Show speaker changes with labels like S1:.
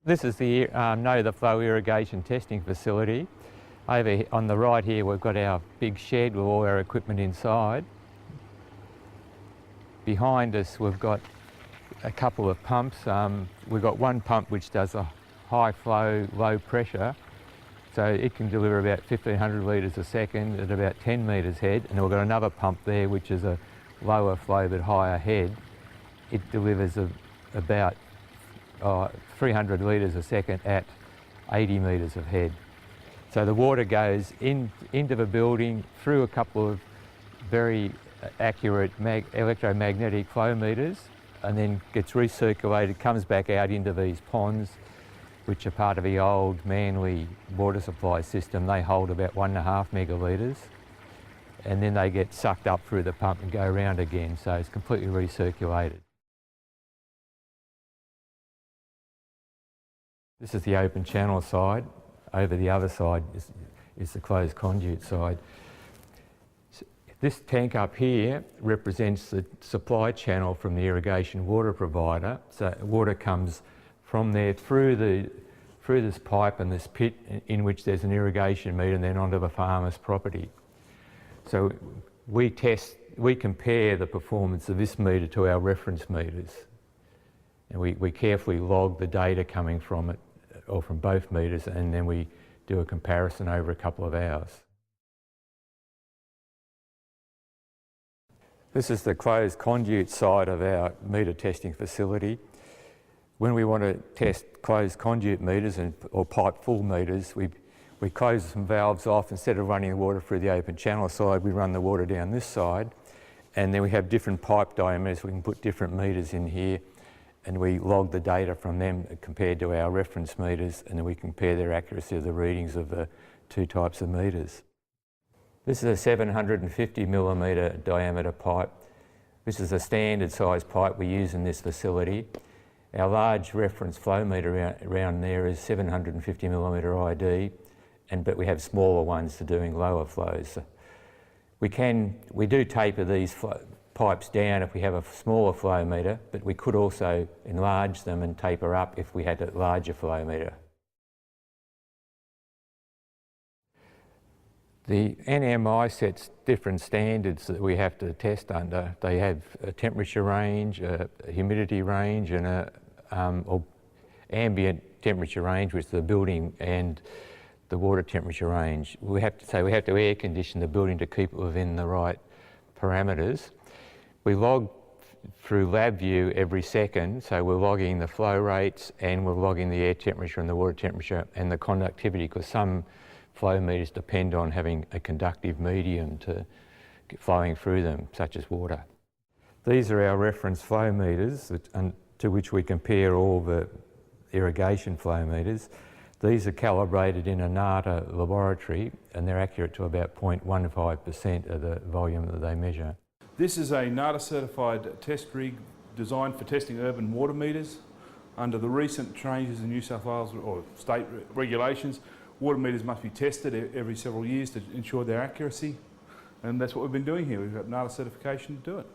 S1: This is the Know the Flow irrigation testing facility. Over on the right here we've got our big shed with all our equipment inside. Behind us we've got a couple of pumps. We've got one pump which does a high flow, low pressure, so it can deliver about 1,500 litres a second at about 10 metres head, and we've got another pump there which is a lower flow but higher head. It delivers about 300 litres a second at 80 metres of head. So the water goes into the building through a couple of very accurate electromagnetic flow meters and then gets recirculated, comes back out into these ponds, which are part of the old Manly water supply system. They hold about 1.5 megalitres, and then they get sucked up through the pump and go around again, so it's completely recirculated. This is the open channel side. Over the other side is the closed conduit side. This tank up here represents the supply channel from the irrigation water provider. So water comes from there through this pipe and this pit in which there's an irrigation meter and then onto the farmer's property. So we compare the performance of this meter to our reference meters, and we carefully log the data coming from it or from both meters, and then we do a comparison over a couple of hours. This is the closed conduit side of our meter testing facility. When we want to test closed conduit meters or pipe full meters, we close some valves off. Instead of running the water through the open channel side, we run the water down this side, and then we have different pipe diameters. We can put different meters in here, and we log the data from them compared to our reference meters, and then we compare their accuracy of the readings of the two types of meters. This is a 750 millimetre diameter pipe. This is a standard size pipe we use in this facility. Our large reference flow meter around there is 750 millimetre ID, but we have smaller ones for doing lower flows. We do taper these pipes down if we have a smaller flow meter, but we could also enlarge them and taper up if we had a larger flow meter. The NMI sets different standards that we have to test under. They have a temperature range, a humidity range, and or ambient temperature range, which is the building, and the water temperature range. We have to air condition the building to keep it within the right parameters. We log through LabVIEW every second, so we're logging the flow rates and we're logging the air temperature and the water temperature and the conductivity, because some flow meters depend on having a conductive medium to flowing through them, such as water. These are our reference flow meters to which we compare all the irrigation flow meters. These are calibrated in a NATA laboratory, and they're accurate to about 0.15% of the volume that they measure.
S2: This is a NATA certified test rig designed for testing urban water meters. Under the recent changes in New South Wales or state regulations, water meters must be tested every several years to ensure their accuracy, and that's what we've been doing here. We've got NATA certification to do it.